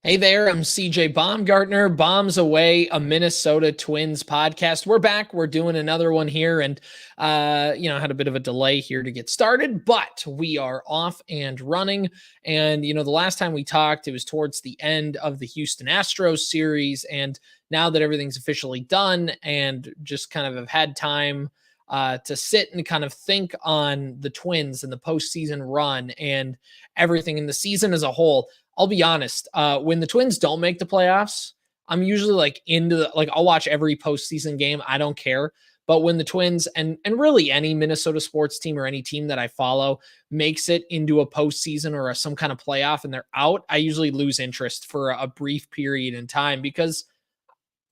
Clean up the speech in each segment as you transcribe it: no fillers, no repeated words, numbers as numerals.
Hey there, I'm CJ Baumgartner, Bombs Away, a Minnesota Twins podcast. We're back. We're doing another one here and, had a bit of a delay here to get started, but we are off and running. And, the last time we talked, it was towards the end of the Houston Astros series. And now that everything's officially done and just kind of have had time to sit and kind of think on the Twins and the postseason run and everything in the season as a whole. I'll be honest. When the Twins don't make the playoffs, I'm usually I'll watch every postseason game. I don't care. But when the Twins and really any Minnesota sports team or any team that I follow makes it into a postseason or some kind of playoff and they're out, I usually lose interest for a brief period in time because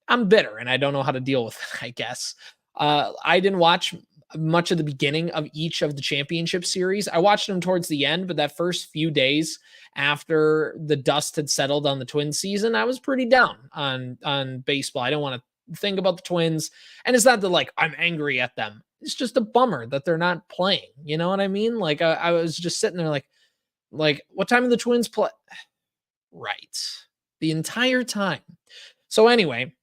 I'm bitter and I don't know how to deal with it, I guess. I didn't watch much of the beginning of each of the championship series. I watched them towards the end, but that first few days after the dust had settled on the Twins season, I was pretty down on baseball. I don't want to think about the Twins, and it's not that I'm angry at them. It's just a bummer that they're not playing. You know what I mean? I was just sitting there like what time do the Twins play? Right, the entire time. So anyway,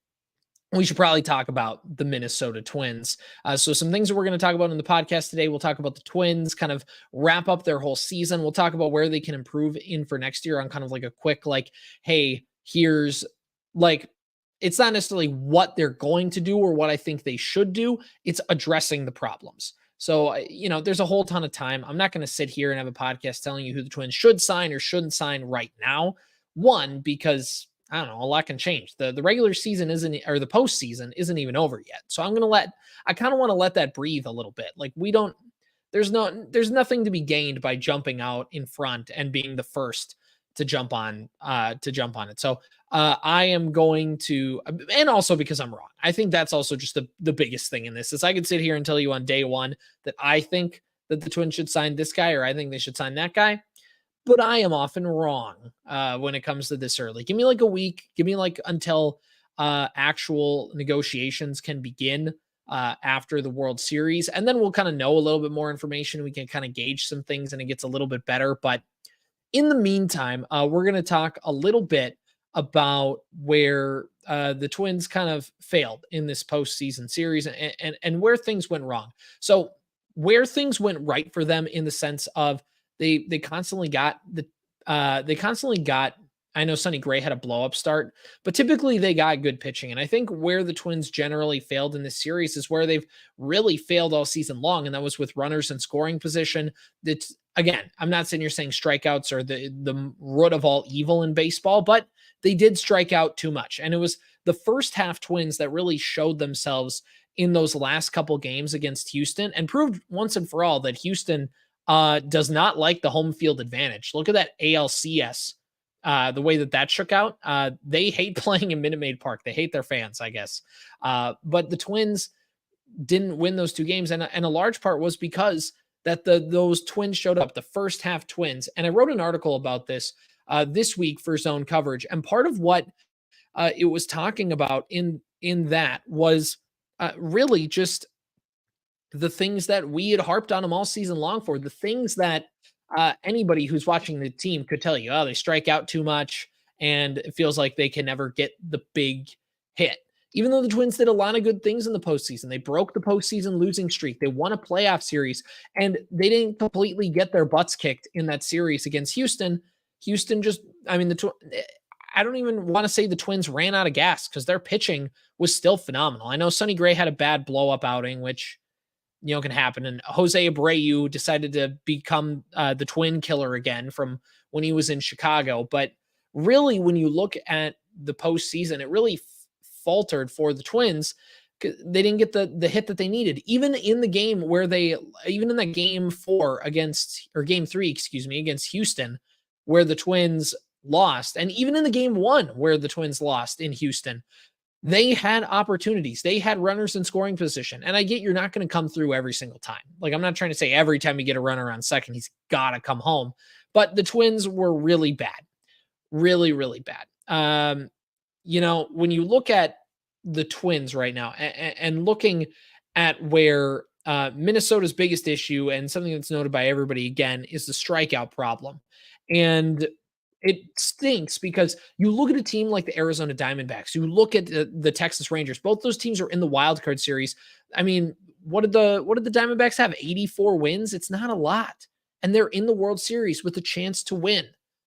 we should probably talk about the Minnesota Twins. So some things that we're going to talk about in the podcast today. We'll talk about the Twins, kind of wrap up their whole season. We'll talk about where they can improve in for next year on kind of like a quick, hey, here's it's not necessarily what they're going to do or what I think they should do. It's addressing the problems. So, there's a whole ton of time. I'm not going to sit here and have a podcast telling you who the Twins should sign or shouldn't sign right now. One, because I don't know, a lot can change. The regular season or the postseason isn't even over yet. So I kind of want to let that breathe a little bit. There's nothing to be gained by jumping out in front and being the first to jump on it. So I am going to, and also because I'm wrong. I think that's also just the biggest thing in this is I could sit here and tell you on day one that I think that the Twins should sign this guy or I think they should sign that guy. But I am often wrong when it comes to this early. Give me a week. Give me until actual negotiations can begin after the World Series. And then we'll kind of know a little bit more information. We can kind of gauge some things and it gets a little bit better. But in the meantime, we're going to talk a little bit about where the Twins kind of failed in this postseason series and where things went wrong. So where things went right for them in the sense of they constantly got I know Sonny Gray had a blow up start, but typically they got good pitching. And I think where the Twins generally failed in this series is where they've really failed all season long. And that was with runners in scoring position. That's again, I'm not sitting here saying strikeouts are the root of all evil in baseball, but they did strike out too much. And it was the first half Twins that really showed themselves in those last couple games against Houston and proved once and for all that Houston does not like the home field advantage. Look at that ALCS, the way that shook out. They hate playing in Minute Maid Park. They hate their fans, I guess. But the Twins didn't win those two games, and a large part was because that those Twins showed up, the first half Twins. And I wrote an article about this this week for Zone Coverage, and part of what it was talking about in that was really just the things that we had harped on them all season long for, the things that anybody who's watching the team could tell you, they strike out too much and it feels like they can never get the big hit. Even though the Twins did a lot of good things in the postseason, they broke the postseason losing streak. They won a playoff series and they didn't completely get their butts kicked in that series against Houston. Houston just, I don't even want to say the Twins ran out of gas because their pitching was still phenomenal. I know Sonny Gray had a bad blow up outing, which can happen. And Jose Abreu decided to become the twin killer again from when he was in Chicago. But really, when you look at the postseason, it really faltered for the Twins. They didn't get the hit that they needed. Even in the game even in that game game 3, against Houston, where the Twins lost. And even in the game 1 where the Twins lost in Houston, they had opportunities. They had runners in scoring position. And I get you're not going to come through every single time. I'm not trying to say every time you get a runner on second, he's got to come home. But the Twins were really bad. Really, really bad. When you look at the Twins right now and looking at where Minnesota's biggest issue and something that's noted by everybody again is the strikeout problem. And it stinks because you look at a team like the Arizona Diamondbacks, you look at the Texas Rangers, both those teams are in the wild card series. I mean, what did the Diamondbacks have? 84 wins? It's not a lot. And they're in the World Series with a chance to win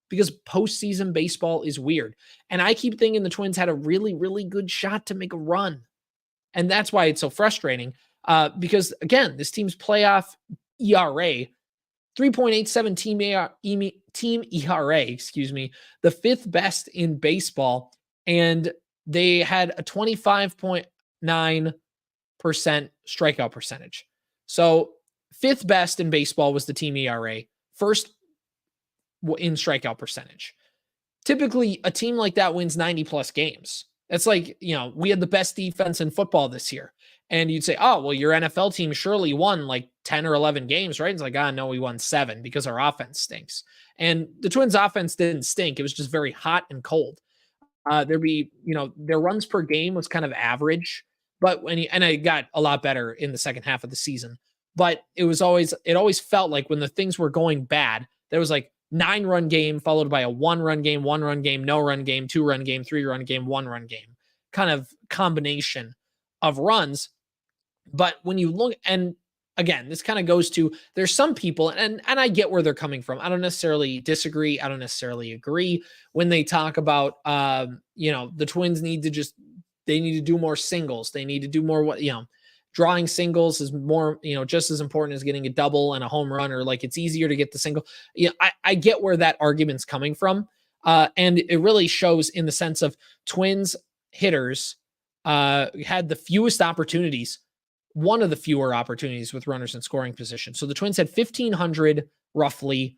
because postseason baseball is weird. And I keep thinking the Twins had a really, really good shot to make a run. And that's why it's so frustrating. Because again, this team's playoff ERA 3.87 team ERA, excuse me, the fifth best in baseball. And they had a 25.9% strikeout percentage. So fifth best in baseball was the team ERA, first in strikeout percentage. Typically, a team like that wins 90 plus games. It's like, we had the best defense in football this year. And you'd say, oh, well, your NFL team surely won like 10 or 11 games, right? It's like, no, we won 7 because our offense stinks. And the Twins' offense didn't stink. It was just very hot and cold. Their runs per game was kind of average, but and it got a lot better in the second half of the season. But it always felt like when the things were going bad, there was like 9-run game followed by a 1-run game, 1-run game, no run game, 2-run game, 3-run game, 1-run game, kind of combination of runs. But when you look, and again, this kind of goes to, there's some people, and I get where they're coming from. I don't necessarily disagree. I don't necessarily agree when they talk about, the Twins need to do more singles. They need to do more, drawing singles is more, just as important as getting a double and a home run, or like it's easier to get the single. I get where that argument's coming from. And it really shows in the sense of Twins hitters had the fewest opportunities, one of the fewer opportunities with runners in scoring position. So the Twins had 1,500 roughly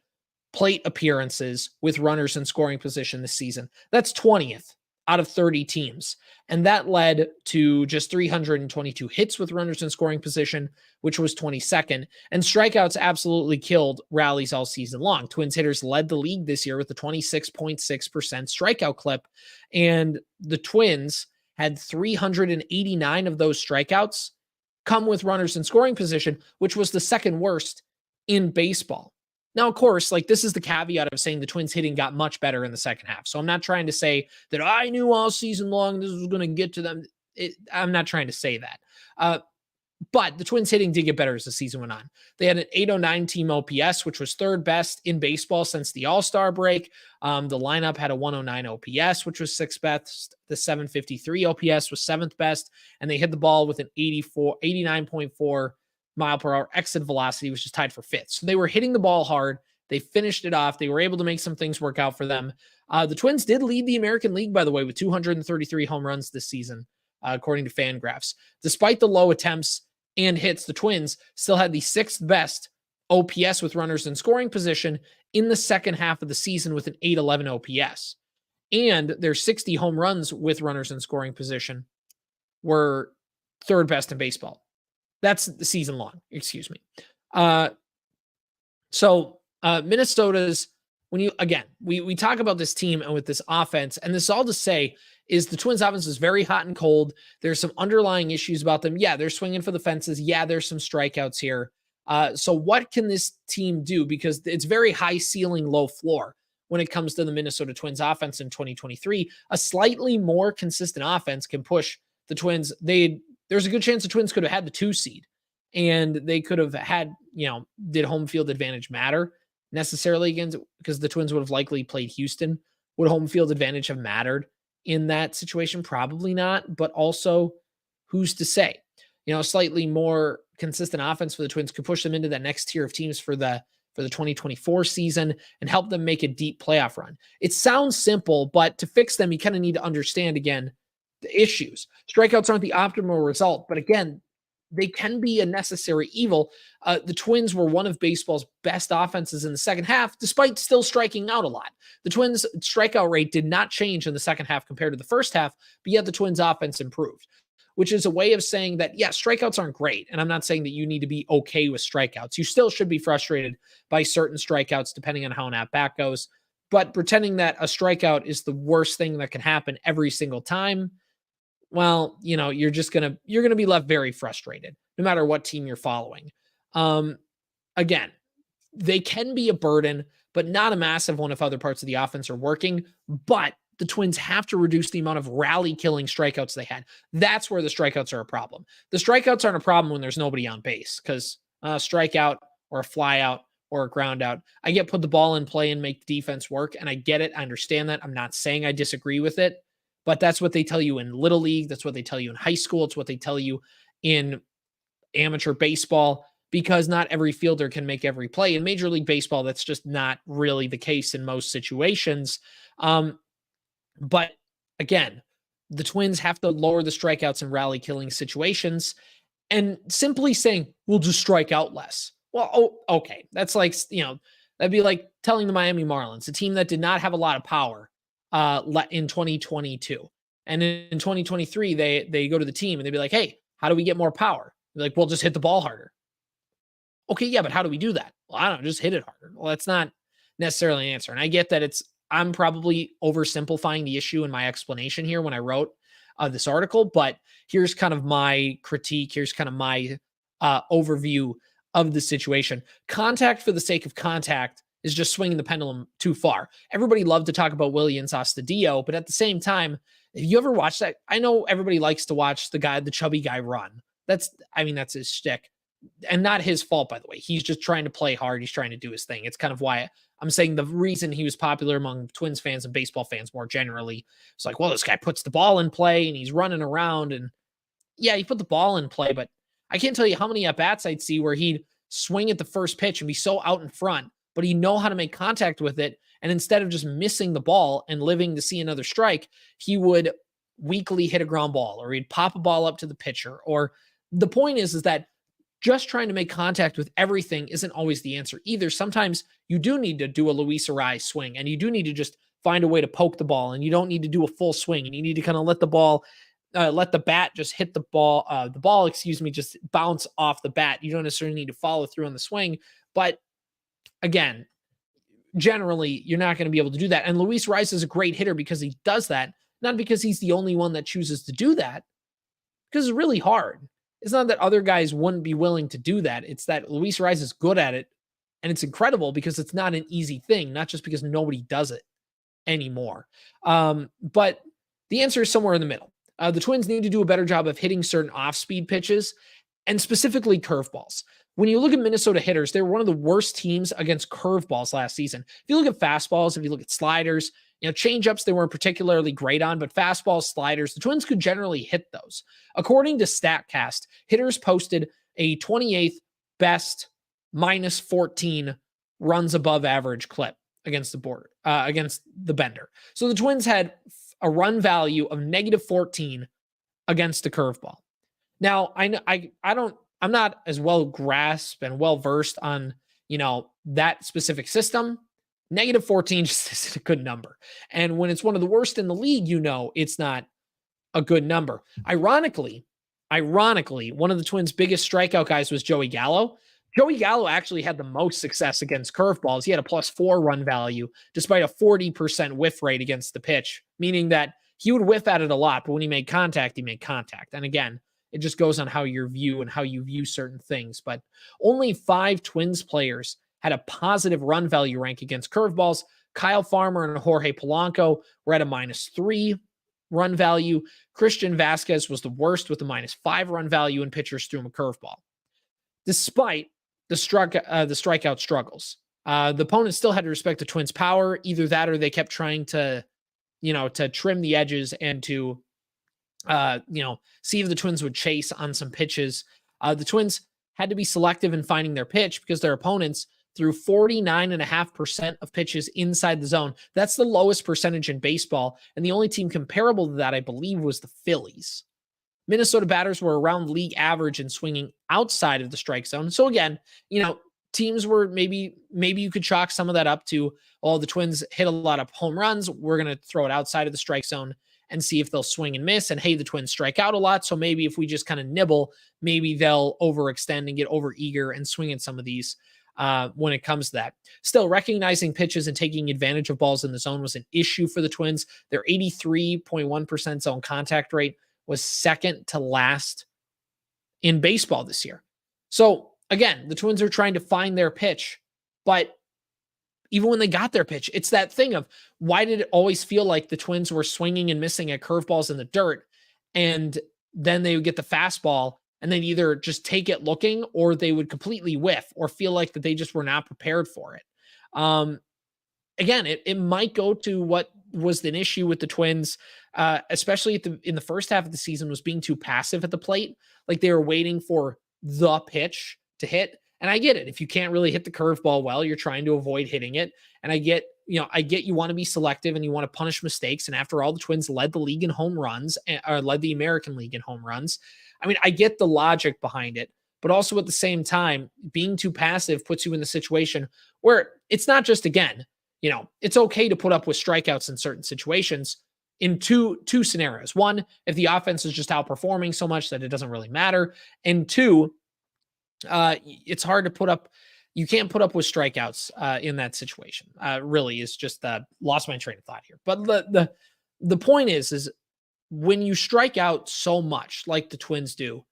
plate appearances with runners in scoring position this season. That's 20th out of 30 teams. And that led to just 322 hits with runners in scoring position, which was 22nd. And strikeouts absolutely killed rallies all season long. Twins hitters led the league this year with a 26.6% strikeout clip. And the Twins had 389 of those strikeouts come with runners in scoring position, which was the second worst in baseball. Now, of course, like this is the caveat of saying the Twins hitting got much better in the second half. So I'm not trying to say that I knew all season long this was going to get to them. I'm not trying to say that. But the Twins hitting did get better as the season went on. They had an 809 team OPS, which was third best in baseball since the All-Star break. The lineup had a 109 OPS, which was sixth best. The 753 OPS was seventh best. And they hit the ball with an 89.4 mile per hour exit velocity, which is tied for fifth. So they were hitting the ball hard. They finished it off. They were able to make some things work out for them. The Twins did lead the American League, by the way, with 233 home runs this season, according to Fangraphs. Despite the low attempts and hits, the Twins still had the sixth best OPS with runners in scoring position in the second half of the season with an 811 OPS. And their 60 home runs with runners in scoring position were third best in baseball. That's the season long, excuse me. Minnesota's, we talk about this team and with this offense, and this is all to say is the Twins offense is very hot and cold. There's some underlying issues about them. Yeah, they're swinging for the fences. Yeah, there's some strikeouts here. So what can this team do? Because it's very high ceiling, low floor when it comes to the Minnesota Twins offense in 2023. A slightly more consistent offense can push the Twins. There's a good chance the Twins could have had the 2 seed, and they could have had, did home field advantage matter necessarily against, because the Twins would have likely played Houston. Would home field advantage have mattered in that situation? Probably not, but also who's to say? A slightly more consistent offense for the Twins could push them into that next tier of teams for the 2024 season and help them make a deep playoff run. It sounds simple, but to fix them, you kind of need to understand, again, the issues. Strikeouts aren't the optimal result, but again, they can be a necessary evil. The Twins were one of baseball's best offenses in the second half, despite still striking out a lot. The Twins' strikeout rate did not change in the second half compared to the first half, but yet the Twins' offense improved, which is a way of saying that, yeah, strikeouts aren't great. And I'm not saying that you need to be okay with strikeouts. You still should be frustrated by certain strikeouts, depending on how an at-bat goes. But pretending that a strikeout is the worst thing that can happen every single time, well, you're going to be left very frustrated no matter what team you're following. Again, they can be a burden, but not a massive one if other parts of the offense are working. But the Twins have to reduce the amount of rally killing strikeouts they had. That's where the strikeouts are a problem. The strikeouts aren't a problem when there's nobody on base, because a strikeout or a fly out or a ground out, I get put the ball in play and make the defense work. And I get it. I understand that. I'm not saying I disagree with it, but that's what they tell you in Little League. That's what they tell you in high school. It's what they tell you in amateur baseball, because not every fielder can make every play. In Major League Baseball, that's just not really the case in most situations. But again, the Twins have to lower the strikeouts in rally killing situations, and simply saying, we'll just strike out less. Well, okay. That's like, that'd be like telling the Miami Marlins, a team that did not have a lot of power in 2022. And in 2023, they go to the team and they'd be like, hey, how do we get more power? They're like, well, just hit the ball harder. Okay, yeah, but how do we do that? Well, I don't know, just hit it harder. Well, that's not necessarily an answer. And I get that I'm probably oversimplifying the issue in my explanation here when I wrote this article, but here's kind of my critique. Here's kind of my overview of the situation. Contact for the sake of contact is just swinging the pendulum too far. Everybody loved to talk about Willians Astudillo, but at the same time, if you ever watch that, I know everybody likes to watch the chubby guy run. That's his shtick. And not his fault, by the way. He's just trying to play hard. He's trying to do his thing. It's kind of why I'm saying the reason he was popular among Twins fans and baseball fans more generally. It's like, well, this guy puts the ball in play and he's running around. And yeah, he put the ball in play, but I can't tell you how many at-bats I'd see where he'd swing at the first pitch and be so out in front, but he'd know how to make contact with it. And instead of just missing the ball and living to see another strike, he would weakly hit a ground ball, or he'd pop a ball up to the pitcher. Or the point is that just trying to make contact with everything isn't always the answer either. Sometimes you do need to do a Luis Arraez swing, and you do need to just find a way to poke the ball, and you don't need to do a full swing, and you need to kind of let the bat just hit the ball, just bounce off the bat. You don't necessarily need to follow through on the swing, but again, generally you're not going to be able to do that. And Luis Arraez is a great hitter because he does that, not because he's the only one that chooses to do that, because it's really hard. It's not that other guys wouldn't be willing to do that. It's that Luis Arraez is good at it, and it's incredible because it's not an easy thing, not just because nobody does it anymore. But the answer is somewhere in the middle. The Twins need to do a better job of hitting certain off-speed pitches, and specifically curveballs. When you look at Minnesota hitters, they were one of the worst teams against curveballs last season. If you look at fastballs, if you look at sliders, changeups they weren't particularly great on, but fastballs, sliders, the Twins could generally hit those. According to StatCast, hitters posted a 28th best -14 runs above average clip against the Bender. So the Twins had a run value of -14 against the curveball. Now, I'm not as well grasped and well versed on, that specific system. -14 just isn't a good number. And when it's one of the worst in the league, it's not a good number. Ironically, one of the Twins' biggest strikeout guys was Joey Gallo. Joey Gallo actually had the most success against curveballs. He had a +4 run value, despite a 40% whiff rate against the pitch, meaning that he would whiff at it a lot, but when he made contact, he made contact. And again, it just goes on how you view certain things. But only 5 Twins players had a positive run value rank against curveballs. Kyle Farmer and Jorge Polanco were at a -3 run value. Christian Vasquez was the worst with a -5 run value, and pitchers threw him a curveball. Despite the strikeout struggles, the opponents still had to respect the Twins' power. Either that, or they kept trying to trim the edges and to, see if the Twins would chase on some pitches. The Twins had to be selective in finding their pitch because their opponents threw 49.5% of pitches inside the zone. That's the lowest percentage in baseball. And the only team comparable to that, I believe, was the Phillies. Minnesota batters were around league average in swinging outside of the strike zone. So again, teams were maybe you could chalk some of that up to, the Twins hit a lot of home runs. We're going to throw it outside of the strike zone and see if they'll swing and miss. And hey, the Twins strike out a lot. So maybe if we just kind of nibble, maybe they'll overextend and get over eager and swing at some of these when it comes to that. Still, recognizing pitches and taking advantage of balls in the zone was an issue for the Twins. Their 83.1% zone contact rate was second to last in baseball this year. So again, the Twins are trying to find their pitch, but even when they got their pitch. It's that thing of, why did it always feel like the Twins were swinging and missing at curveballs in the dirt, and then they would get the fastball and then either just take it looking, or they would completely whiff or feel like that they just were not prepared for it. Again, it might go to what was an issue with the Twins, especially in the first half of the season, was being too passive at the plate. Like they were waiting for the pitch to hit. And I get it. If you can't really hit the curveball well, you're trying to avoid hitting it. And I get you want to be selective and you want to punish mistakes. And after all, the Twins led the league in home runs, or led the American League in home runs. I mean, I get the logic behind it, but also at the same time, being too passive puts you in the situation where it's not just, again, it's okay to put up with strikeouts in certain situations in two scenarios. One, if the offense is just outperforming so much that it doesn't really matter. And two, it's hard to put up. You can't put up with strikeouts in that situation. Really, is just lost my train of thought here. But the point is when you strike out so much like the Twins do,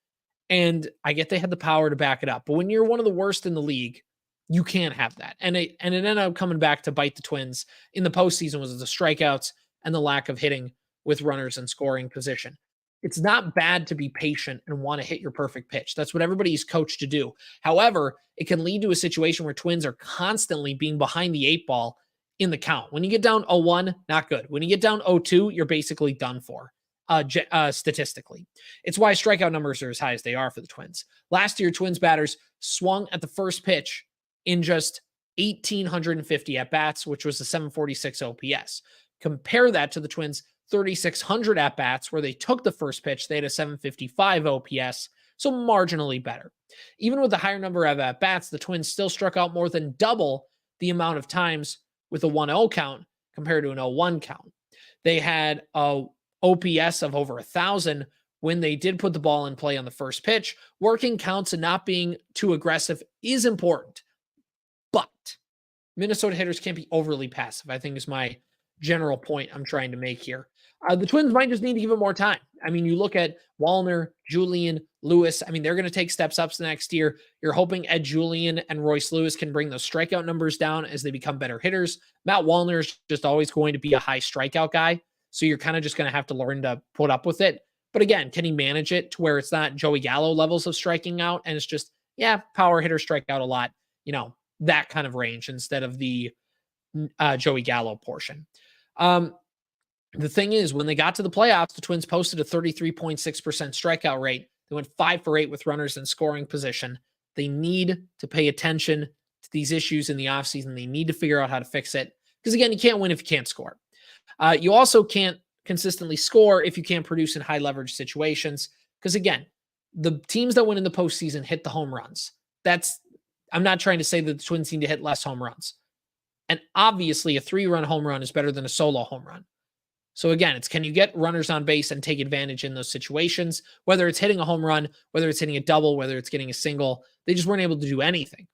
and I get they had the power to back it up, but when you're one of the worst in the league, you can't have that. And it ended up coming back to bite the Twins in the postseason, was the strikeouts and the lack of hitting with runners in scoring position. It's not bad to be patient and want to hit your perfect pitch. That's what everybody's coached to do. However, it can lead to a situation where Twins are constantly being behind the 8 ball in the count. When you get down 0-1, not good. When you get down 0-2, you're basically done for. Statistically, it's why strikeout numbers are as high as they are for the Twins. Last year, Twins batters swung at the first pitch in just 1,850 at-bats, which was a 746 OPS. Compare that to the Twins' 3,600 at-bats, where they took the first pitch. They had a 755 OPS, so marginally better. Even with the higher number of at-bats, the Twins still struck out more than double the amount of times with a 1-0 count compared to an 0-1 count. They had a OPS of over 1,000 when they did put the ball in play on the first pitch. Working counts and not being too aggressive is important, but Minnesota hitters can't be overly passive, I think, is my general point I'm trying to make here. The Twins might just need to give it more time. I mean, you look at Wallner, Julian, Lewis. I mean, they're going to take steps up next year. You're hoping Ed Julian and Royce Lewis can bring those strikeout numbers down as they become better hitters. Matt Wallner is just always going to be a high strikeout guy, so you're kind of just going to have to learn to put up with it. But again, can he manage it to where it's not Joey Gallo levels of striking out, and it's just, power hitter strike out a lot, that kind of range instead of the Joey Gallo portion. The thing is, when they got to the playoffs, the Twins posted a 33.6% strikeout rate. They went 5 for 8 with runners in scoring position. They need to pay attention to these issues in the offseason. They need to figure out how to fix it. Because again, you can't win if you can't score. You also can't consistently score if you can't produce in high leverage situations. Because again, the teams that win in the postseason hit the home runs. I'm not trying to say that the Twins need to hit less home runs. And obviously, a 3-run home run is better than a solo home run. So again, it's, can you get runners on base and take advantage in those situations, whether it's hitting a home run, whether it's hitting a double, whether it's getting a single. They just weren't able to do anything.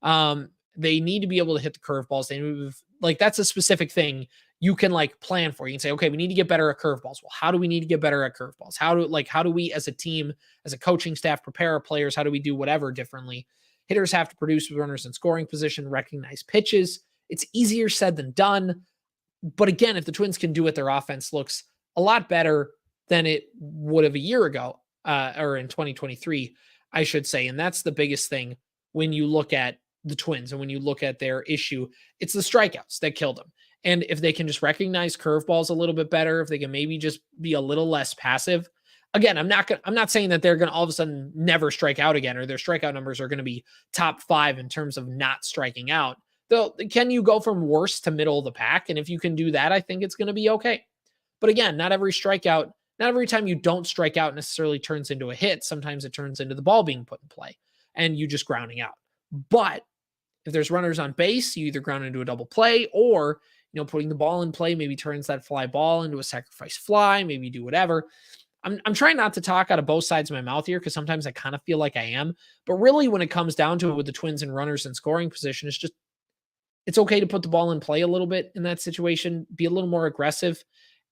They need to be able to hit the curveballs. They move, that's a specific thing you can plan for. You can say, okay, we need to get better at curveballs. Well, how do we need to get better at curveballs? How do we as a team, as a coaching staff, prepare our players? How do we do whatever differently? Hitters have to produce with runners in scoring position, recognize pitches. It's easier said than done. But again, if the Twins can do it, their offense looks a lot better than it would have a year ago, or in 2023, I should say. And that's the biggest thing when you look at the Twins and when you look at their issue. It's the strikeouts that killed them. And if they can just recognize curveballs a little bit better, if they can maybe just be a little less passive. Again, I'm not saying that they're going to all of a sudden never strike out again, or their strikeout numbers are going to be top 5 in terms of not striking out. Though, can you go from worst to middle of the pack? And if you can do that, I think it's going to be okay. But again, not every time you don't strike out necessarily turns into a hit. Sometimes it turns into the ball being put in play and you just grounding out. But if there's runners on base, you either ground into a double play, or putting the ball in play maybe turns that fly ball into a sacrifice fly. Maybe do whatever. I'm trying not to talk out of both sides of my mouth here, because sometimes I kind of feel like I am. But really, when it comes down to it with the Twins and runners in scoring position, it's okay to put the ball in play a little bit in that situation, be a little more aggressive,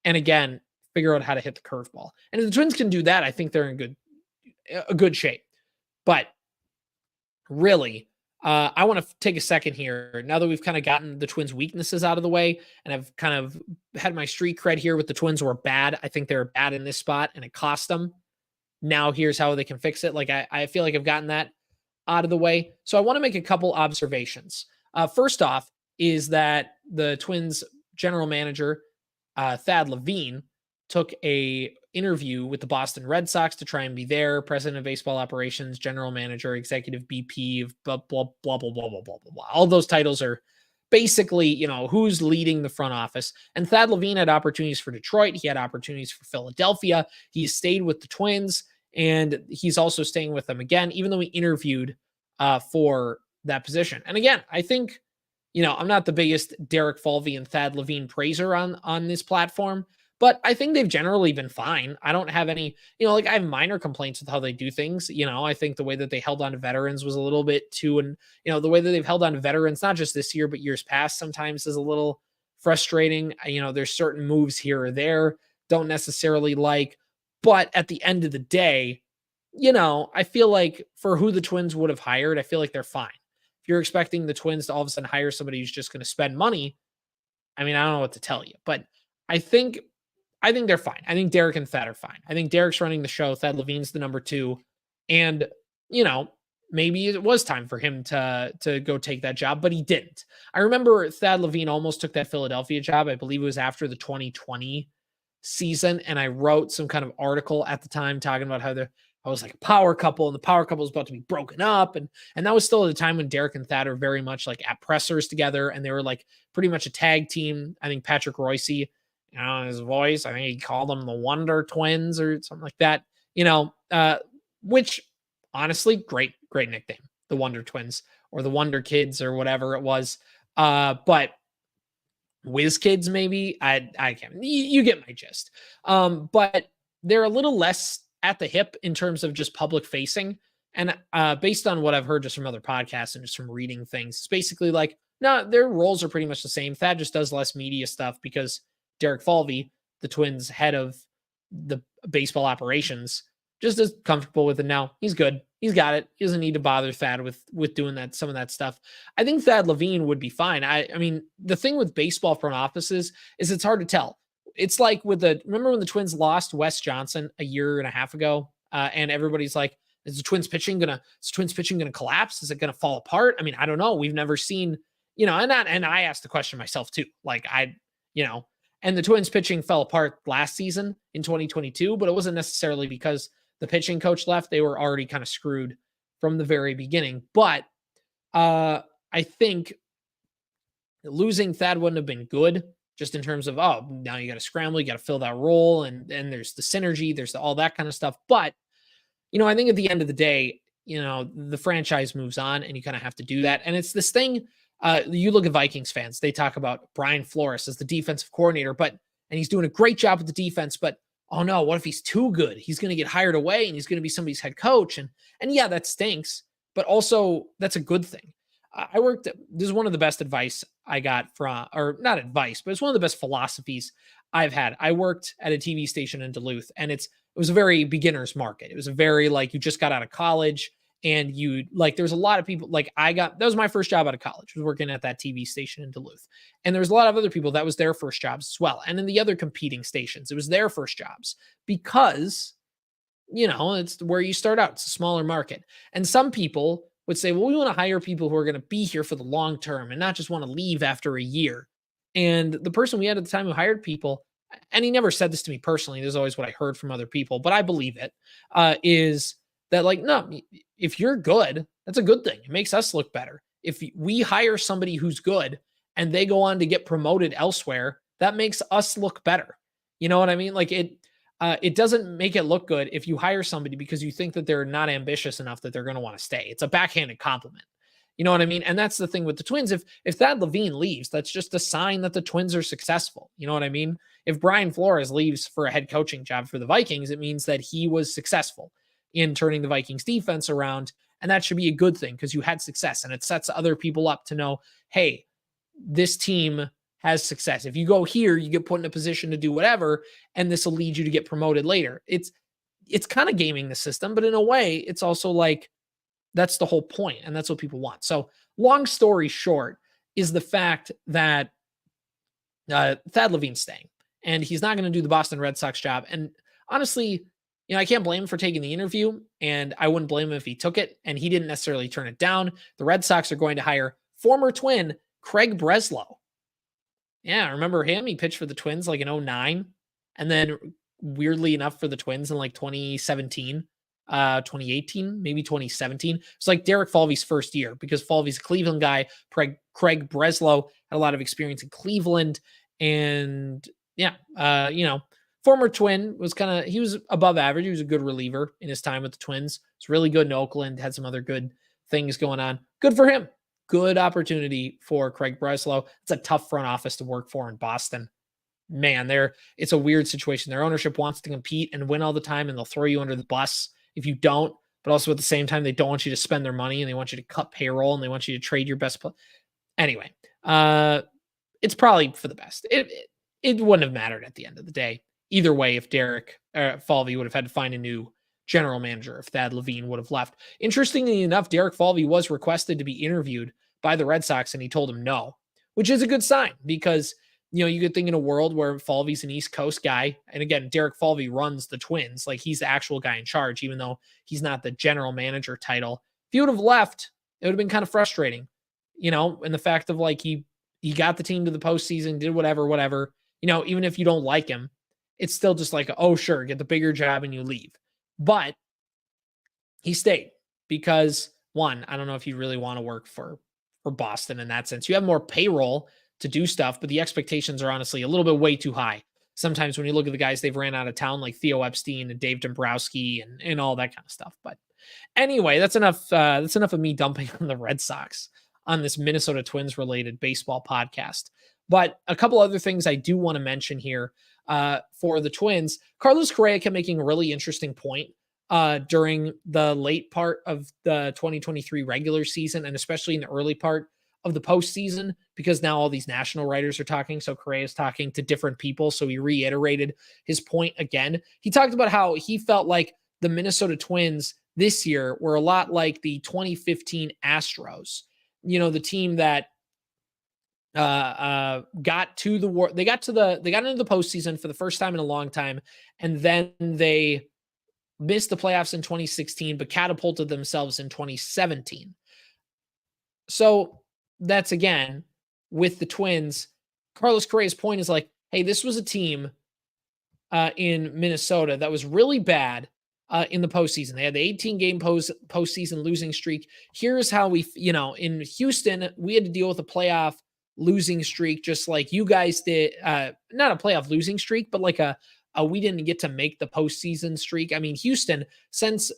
and again, figure out how to hit the curveball. And if the Twins can do that, I think they're in a good shape. But really, I want to take a second here. Now that we've kind of gotten the Twins' weaknesses out of the way, and I've kind of had my street cred here with the Twins were bad. I think they're bad in this spot, and it cost them. Now here's how they can fix it. Like I feel like I've gotten that out of the way. So I want to make a couple observations. First off, is that the Twins general manager, Thad Levine, took a interview with the Boston Red Sox to try and be their president of baseball operations, general manager, executive BP of blah, blah, blah, blah, blah, blah, blah, blah, blah. All those titles are basically, who's leading the front office. And Thad Levine had opportunities for Detroit. He had opportunities for Philadelphia. He stayed with the Twins, and he's also staying with them again, even though he interviewed for that position. And again, I think, I'm not the biggest Derek Falvey and Thad Levine praiser on this platform, but I think they've generally been fine. I don't have any, I have minor complaints with how they do things. I think the way that they held on to veterans was a little bit too, and, the way that they've held on to veterans, not just this year, but years past, sometimes is a little frustrating. There's certain moves here or there, don't necessarily like, but at the end of the day, I feel like for who the Twins would have hired, I feel like they're fine. If you're expecting the Twins to all of a sudden hire somebody who's just going to spend money, I mean, I don't know what to tell you, but I think they're fine. I think Derek and Thad are fine. I think Derek's running the show. Thad Levine's the number 2. And, maybe it was time for him to go take that job, but he didn't. I remember Thad Levine almost took that Philadelphia job. I believe it was after the 2020 season. And I wrote some kind of article at the time talking about how I was like a power couple, and the power couple was about to be broken up. And that was still at a time when Derek and Thad are very much like at pressers together, and they were like pretty much a tag team. I think Patrick Royce, his voice, I think he called them the Wonder Twins or something like that, which honestly, great nickname, the Wonder Twins or the Wonder Kids or whatever it was. But Whiz Kids, maybe, I can't, you get my gist. But they're a little less at the hip in terms of just public facing. And based on what I've heard just from other podcasts and just from reading things, it's basically like, no, their roles are pretty much the same. Thad just does less media stuff because Derek Falvey, the Twins head of the baseball operations, just is comfortable with it now. He's good. He's got it. He doesn't need to bother Thad with doing some of that stuff. I think Thad Levine would be fine. I mean, the thing with baseball front offices is it's hard to tell. It's like remember when the Twins lost Wes Johnson a year and a half ago, and everybody's like, is the Twins pitching gonna collapse? Is it gonna fall apart? I mean, I don't know. We've never seen, and I asked the question myself too. Like and the Twins pitching fell apart last season in 2022, but it wasn't necessarily because the pitching coach left. They were already kind of screwed from the very beginning. But I think losing Thad wouldn't have been good, just in terms of, now you got to scramble, you got to fill that role, and there's the synergy, there's all that kind of stuff. But, I think at the end of the day, the franchise moves on, and you kind of have to do that. And it's this thing, you look at Vikings fans, they talk about Brian Flores as the defensive coordinator, and he's doing a great job with the defense, but oh no, what if he's too good? He's going to get hired away and he's going to be somebody's head coach. And yeah, that stinks, but also that's a good thing. This is one of the best advice I got from, or not advice, but it's one of the best philosophies I've had. I worked at a TV station in Duluth, and it was a very beginner's market. It was a very, like, you just got out of college, and there's a lot of people, that was my first job out of college, was working at that TV station in Duluth. And there's a lot of other people that was their first jobs as well. And in the other competing stations, it was their first jobs because, it's where you start out. It's a smaller market. And some people would say, well, we want to hire people who are going to be here for the long term and not just want to leave after a year. And the person we had at the time who hired people, and he never said this to me personally, this is always what I heard from other people, but I believe it, is that, no, if you're good, that's a good thing. It makes us look better. If we hire somebody who's good and they go on to get promoted elsewhere, that makes us look better. You know what I mean? It doesn't make it look good if you hire somebody because you think that they're not ambitious enough that they're going to want to stay. It's a backhanded compliment. You know what I mean? And that's the thing with the Twins. If Thad Levine leaves, that's just a sign that the Twins are successful. You know what I mean? If Brian Flores leaves for a head coaching job for the Vikings, it means that he was successful in turning the Vikings defense around. And that should be a good thing because you had success, and it sets other people up to know, hey, this team has success. If you go here, you get put in a position to do whatever, and this will lead you to get promoted later. It's kind of gaming the system, but in a way, it's also like, That's the whole point, and that's what people want. So, long story short, is the fact that Thad Levine's staying, and he's not going to do the Boston Red Sox job. And honestly, I can't blame him for taking the interview, and I wouldn't blame him if he took it. And he didn't necessarily turn it down. The Red Sox are going to hire former Twin Craig Breslow. Yeah, remember him? He pitched for the Twins like in 2009, and then weirdly enough for the Twins in like 2017. 2018, maybe 2017. It's like Derek Falvey's first year because Falvey's a Cleveland guy. Craig Breslow had a lot of experience in Cleveland. And yeah, former Twin he was above average. He was a good reliever in his time with the Twins. It's really good in Oakland, had some other good things going on. Good for him. Good opportunity for Craig Breslow. It's a tough front office to work for in Boston. Man, it's a weird situation. Their ownership wants to compete and win all the time, and they'll throw you under the bus if you don't, but also at the same time, they don't want you to spend their money and they want you to cut payroll and they want you to trade your best player. Anyway, it's probably for the best. It wouldn't have mattered at the end of the day. Either way, if Derek Falvey would have had to find a new general manager, if Thad Levine would have left. Interestingly enough, Derek Falvey was requested to be interviewed by the Red Sox and he told him no, which is a good sign because you could think in a world where Falvey's an East Coast guy. And again, Derek Falvey runs the Twins. Like he's the actual guy in charge, even though he's not the general manager title. If he would have left, it would have been kind of frustrating, and the fact of like, he got the team to the postseason, did whatever, even if you don't like him, it's still just like, oh, sure, get the bigger job and you leave. But he stayed because one, I don't know if you really want to work for Boston in that sense. You have more payroll to do stuff, but the expectations are honestly a little bit way too high. Sometimes when you look at the guys they've ran out of town, like Theo Epstein and Dave Dombrowski and all that kind of stuff. But anyway, that's enough. That's enough of me dumping on the Red Sox on this Minnesota Twins related baseball podcast. But a couple other things I do want to mention here for the Twins. Carlos Correa kept making a really interesting point during the late part of the 2023 regular season, and especially in the early part of the postseason, because now all these national writers are talking. So Correa is talking to different people. So he reiterated his point again. He talked about how he felt like the Minnesota Twins this year were a lot like the 2015 Astros, the team that got to the war. They got into the postseason for the first time in a long time. And then they missed the playoffs in 2016, but catapulted themselves in 2017. So that's again with the Twins. Carlos Correa's point is like, hey, this was a team in Minnesota that was really bad in the postseason. They had the 18-game postseason losing streak. Here's how in Houston, we had to deal with a playoff losing streak, just like you guys did. Not a playoff losing streak, but like we didn't get to make the postseason streak. I mean, Houston, since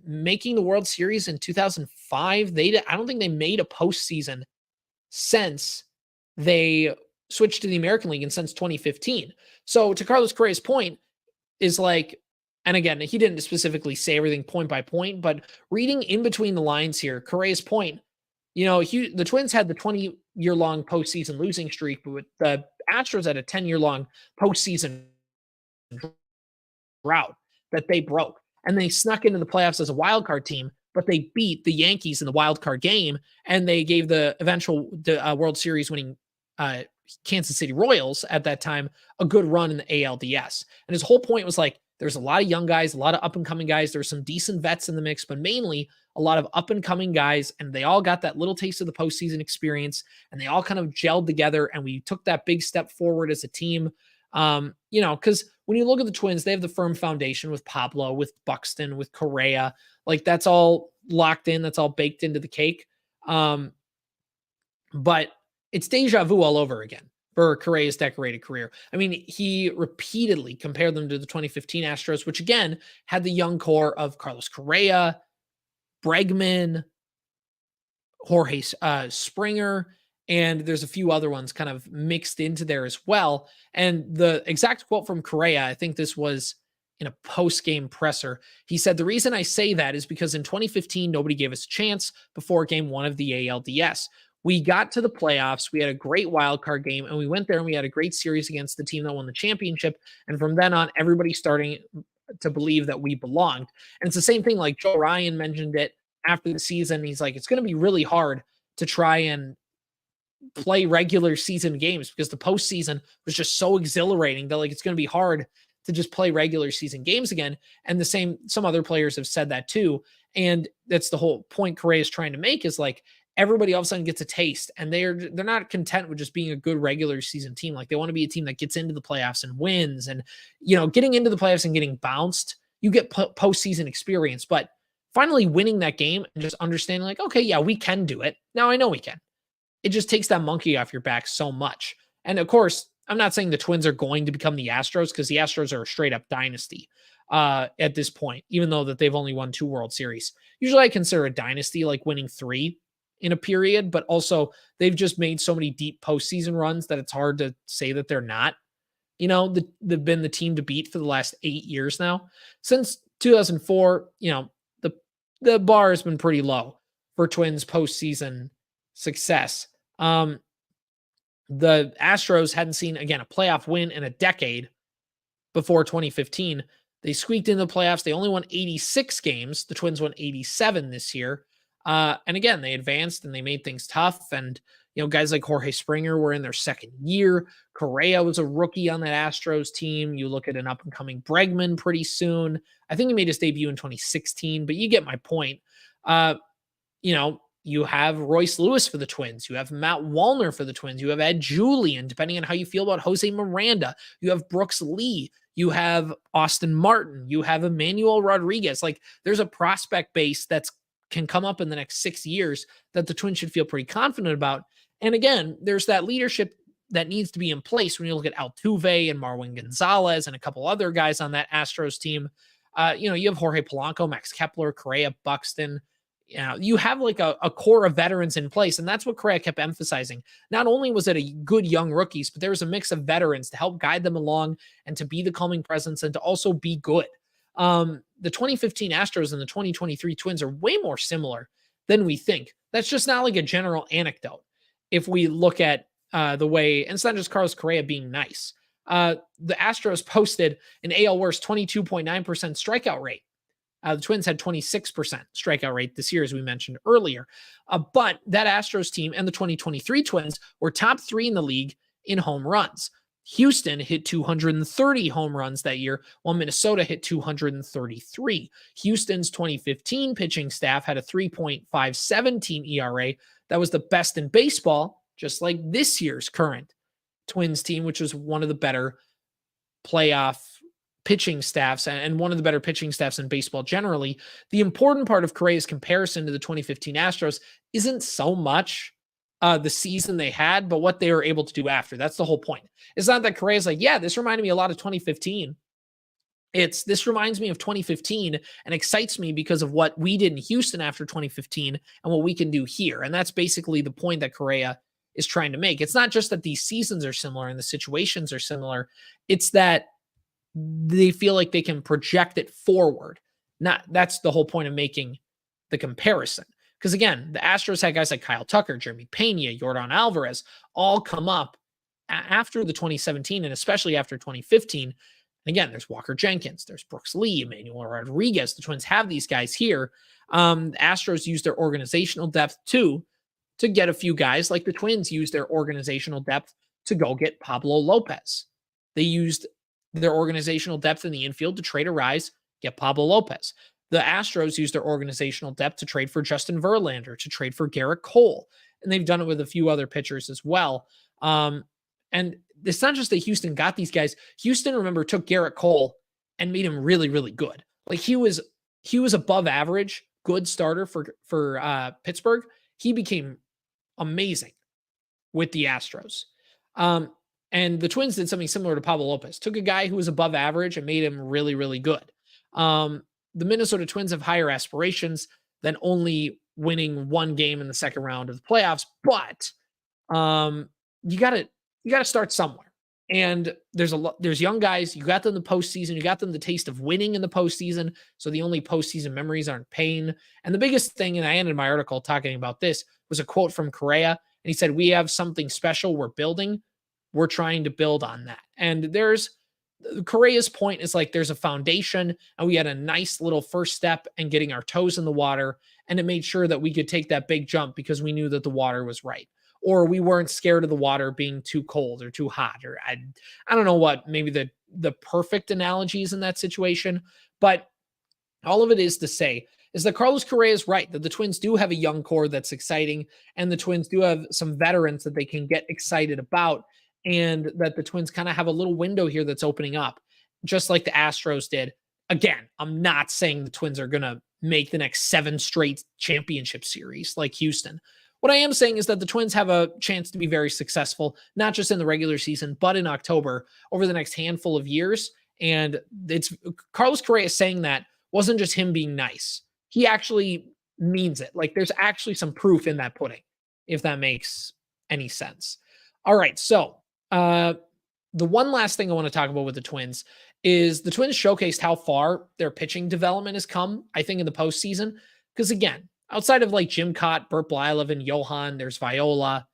making the World Series in 2005, I don't think they made a postseason since they switched to the American League and since 2015. So to Carlos Correa's point is like, and again, he didn't specifically say everything point by point, but reading in between the lines here, Correa's point, the Twins had the 20-year-long postseason losing streak, but the Astros had a 10-year-long postseason drought that they broke. And they snuck into the playoffs as a wild card team, but they beat the Yankees in the wild card game, and they gave the eventual World Series winning Kansas City Royals at that time a good run in the ALDS. And his whole point was like, there's a lot of young guys, a lot of up-and-coming guys. There's some decent vets in the mix, but mainly a lot of up-and-coming guys, and they all got that little taste of the postseason experience, and they all kind of gelled together, and we took that big step forward as a team. Because when you look at the Twins, they have the firm foundation with Pablo, with Buxton, with Correa. Like that's all locked in. That's all baked into the cake. But it's deja vu all over again for Correa's decorated career. I mean, he repeatedly compared them to the 2015 Astros, which again had the young core of Carlos Correa, Bregman, Jorge Springer, and there's a few other ones kind of mixed into there as well. And the exact quote from Correa, I think this was in a post-game presser. He said, the reason I say that is because in 2015, nobody gave us a chance before game one of the ALDS. We got to the playoffs. We had a great wild card game, and we went there and we had a great series against the team that won the championship. And from then on, everybody started to believe that we belonged. And it's the same thing, like Joe Ryan mentioned it after the season. He's like, it's going to be really hard to try and play regular season games because the postseason was just so exhilarating that like it's going to be hard to just play regular season games again. And the same, some other players have said that too. And that's the whole point Correa is trying to make, is like everybody all of a sudden gets a taste, and they're not content with just being a good regular season team. Like they want to be a team that gets into the playoffs and wins. And getting into the playoffs and getting bounced, you get postseason experience. But finally winning that game and just understanding like, okay, yeah, we can do it. Now I know we can. It just takes that monkey off your back so much. And of course, I'm not saying the Twins are going to become the Astros, because the Astros are a straight up dynasty at this point, even though that they've only won 2 World Series. Usually I consider a dynasty like winning 3 in a period, but also they've just made so many deep postseason runs that it's hard to say that they're not. They've been the team to beat for the last 8 years now. Since 2004, the bar has been pretty low for Twins postseason success. The Astros hadn't seen, again, a playoff win in a decade before 2015. They squeaked into the playoffs. They only won 86 games. The Twins won 87 this year. And again, they advanced and they made things tough. And, guys like Jorge Springer were in their second year. Correa was a rookie on that Astros team. You look at an up-and-coming Bregman pretty soon. I think he made his debut in 2016, but you get my point. You have Royce Lewis for the Twins. You have Matt Wallner for the Twins. You have Ed Julian, depending on how you feel about Jose Miranda. You have Brooks Lee. You have Austin Martin. You have Emmanuel Rodriguez. Like, there's a prospect base that's can come up in the next 6 years that the Twins should feel pretty confident about. And again, there's that leadership that needs to be in place when you look at Altuve and Marwin Gonzalez and a couple other guys on that Astros team. You have Jorge Polanco, Max Kepler, Correa, Buxton. You have like a core of veterans in place, and that's what Correa kept emphasizing. Not only was it a good young rookies, but there was a mix of veterans to help guide them along and to be the calming presence and to also be good. The 2015 Astros and the 2023 Twins are way more similar than we think. That's just not like a general anecdote. If we look at the way, and it's not just Carlos Correa being nice. The Astros posted an AL worst 22.9% strikeout rate. The Twins had 26% strikeout rate this year, as we mentioned earlier. But that Astros team and the 2023 Twins were top 3 in the league in home runs. Houston hit 230 home runs that year, while Minnesota hit 233. Houston's 2015 pitching staff had a 3.517 ERA. That was the best in baseball, just like this year's current Twins team, which was one of the better playoff pitching staffs and one of the better pitching staffs in baseball generally. The important part of Correa's comparison to the 2015 Astros isn't so much the season they had, but what they were able to do after. That's the whole point. It's not that Correa's like, yeah, this reminded me a lot of 2015. This reminds me of 2015 and excites me because of what we did in Houston after 2015 and what we can do here. And that's basically the point that Correa is trying to make. It's not just that these seasons are similar and the situations are similar. It's that they feel like they can project it forward. That's the whole point of making the comparison. Because again, the Astros had guys like Kyle Tucker, Jeremy Pena, Yordan Alvarez all come up after the 2017 and especially after 2015. And again, there's Walker Jenkins, there's Brooks Lee, Emmanuel Rodriguez. The Twins have these guys here. The Astros use their organizational depth too to get a few guys, like the Twins use their organizational depth to go get Pablo Lopez. They used their organizational depth in the infield to trade a rise, get Pablo Lopez. The Astros used their organizational depth to trade for Justin Verlander, to trade for Garrett Cole. And they've done it with a few other pitchers as well. And it's not just that Houston got these guys. Houston, remember, took Garrett Cole and made him really, really good. Like he was above average, good starter for Pittsburgh. He became amazing with the Astros. And the Twins did something similar to Pablo Lopez. Took a guy who was above average and made him really, really good. The Minnesota Twins have higher aspirations than only winning one game in the second round of the playoffs, but you got to start somewhere. And there's young guys. You got them the postseason. You got them the taste of winning in the postseason. So the only postseason memories aren't pain. And the biggest thing, and I ended my article talking about this, was a quote from Correa. And he said, "We have something special we're building. We're trying to build on that." And there's Correa's point is like there's a foundation and we had a nice little first step and getting our toes in the water. And it made sure that we could take that big jump because we knew that the water was right. Or we weren't scared of the water being too cold or too hot. Or I don't know what maybe the perfect analogies in that situation. But all of it is to say is that Carlos Correa is right, that the Twins do have a young core that's exciting, and the Twins do have some veterans that they can get excited about, and that the Twins kind of have a little window here that's opening up, just like the Astros did. Again, I'm not saying the Twins are going to make the next 7 straight championship series like Houston. What I am saying is that the Twins have a chance to be very successful, not just in the regular season, but in October over the next handful of years. And it's Carlos Correa saying that wasn't just him being nice. He actually means it. Like there's actually some proof in that pudding, if that makes any sense. All right. So the one last thing I want to talk about with the Twins is the Twins showcased how far their pitching development has come, I think, in the postseason. Because again, outside of like Jim Cott, Burt Blyleven, Johan, there's Viola,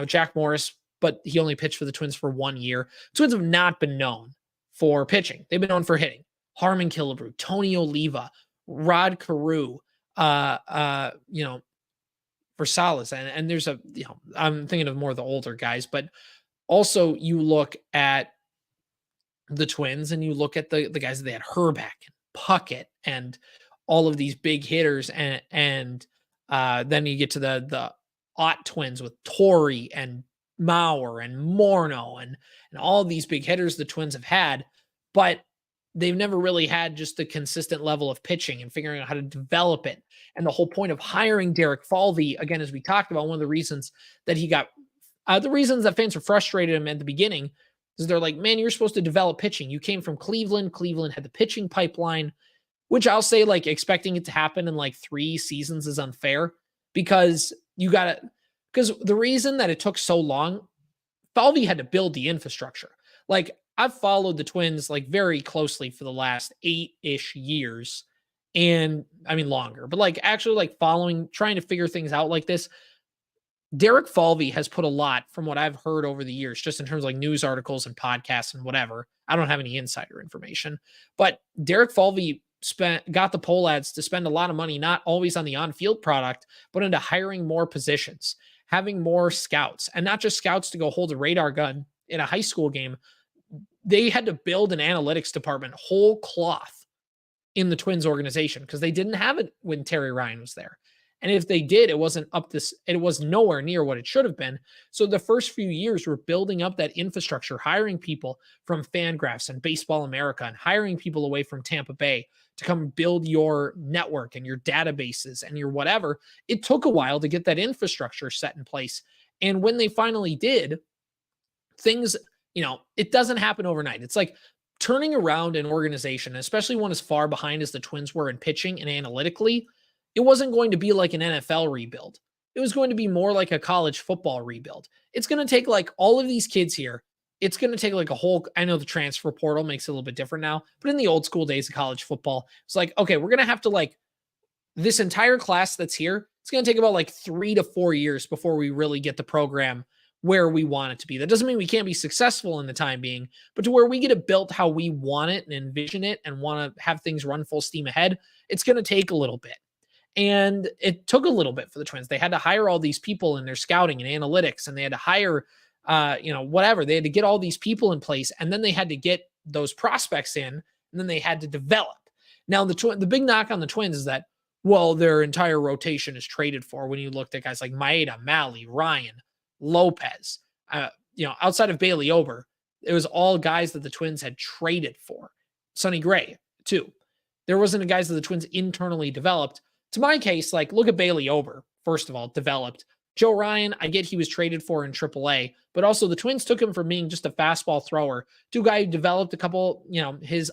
Jack Morris, but he only pitched for the Twins for 1 year. Twins have not been known for pitching. They've been known for hitting. Harmon Killebrew, Tony Oliva, Rod Carew, Versales, and there's I'm thinking of more of the older guys, but also you look at the Twins and you look at the guys that they had, Herbeck and Puckett and all of these big hitters, and then you get to the Ott Twins with Torrey and Mauer and Morneau and all these big hitters the Twins have had, but they've never really had just the consistent level of pitching and figuring out how to develop it. And the whole point of hiring Derek Falvey, again, as we talked about, one of the reasons that he got, the reasons that fans were frustrated him at the beginning is they're like, man, you're supposed to develop pitching. You came from Cleveland. Cleveland had the pitching pipeline, which I'll say like expecting it to happen in like 3 seasons is unfair because because the reason that it took so long, Falvey had to build the infrastructure. Like, I've followed the Twins like very closely for the last 8-ish years. And I mean longer, but like actually like trying to figure things out like this. Derek Falvey has put a lot from what I've heard over the years, just in terms of like news articles and podcasts and whatever. I don't have any insider information, but Derek Falvey got the poll ads to spend a lot of money, not always on the on-field product, but into hiring more positions, having more scouts, and not just scouts to go hold a radar gun in a high school game. They had to build an analytics department whole cloth in the Twins organization because they didn't have it when Terry Ryan was there. And if they did, it was nowhere near what it should have been. So the first few years were building up that infrastructure, hiring people from Fangraphs and Baseball America and hiring people away from Tampa Bay to come build your network and your databases and your whatever. It took a while to get that infrastructure set in place. And when they finally did, things, it doesn't happen overnight. It's like turning around an organization, especially one as far behind as the Twins were in pitching and analytically. It wasn't going to be like an NFL rebuild. It was going to be more like a college football rebuild. It's going to take like all of these kids here. It's going to take like I know the transfer portal makes it a little bit different now, but in the old school days of college football, it's like, okay, we're going to have to like this entire class that's here. It's going to take about like 3 to 4 years before we really get the program where we want it to be. That doesn't mean we can't be successful in the time being, but to where we get it built how we want it and envision it and want to have things run full steam ahead, it's going to take a little bit. And it took a little bit for the Twins. They had to hire all these people in their scouting and analytics, and they had to hire, whatever. They had to get all these people in place, and then they had to get those prospects in, and then they had to develop. Now, the big knock on the Twins is that, well, their entire rotation is traded for. When you looked at guys like Maeda, Malley, Ryan, Lopez, outside of Bailey Ober, it was all guys that the Twins had traded for. Sonny Gray, too. There wasn't a guys that the Twins internally developed. To my case, like, look at Bailey Ober, first of all, developed. Joe Ryan, I get he was traded for in AAA, but also the Twins took him from being just a fastball thrower to a guy who developed a couple, his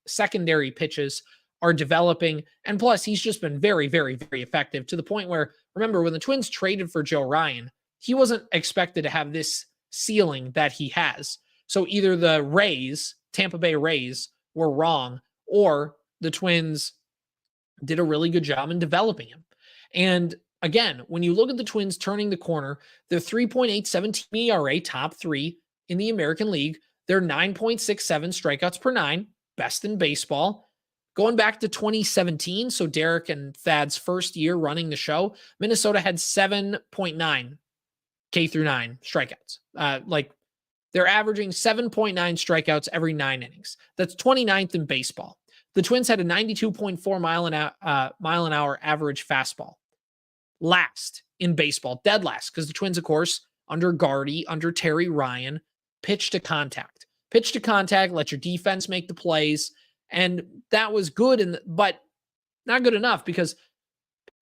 secondary pitches are developing. And plus, he's just been very, very, very effective to the point where, remember, when the Twins traded for Joe Ryan, he wasn't expected to have this ceiling that he has. So either the Tampa Bay Rays, were wrong, or the Twins did a really good job in developing him. And again, when you look at the Twins turning the corner, they're 3.87 team ERA, top 3 in the American League. They're 9.67 strikeouts per nine, best in baseball. Going back to 2017, so Derek and Thad's first year running the show, Minnesota had 7.9 K through 9 strikeouts. They're averaging 7.9 strikeouts every 9 innings. That's 29th in baseball. The Twins had a 92.4 mile an hour average fastball. Last in baseball, dead last, because the Twins, of course, under Gardy, under Terry Ryan, pitch to contact. Pitch to contact, let your defense make the plays. And that was good, but not good enough because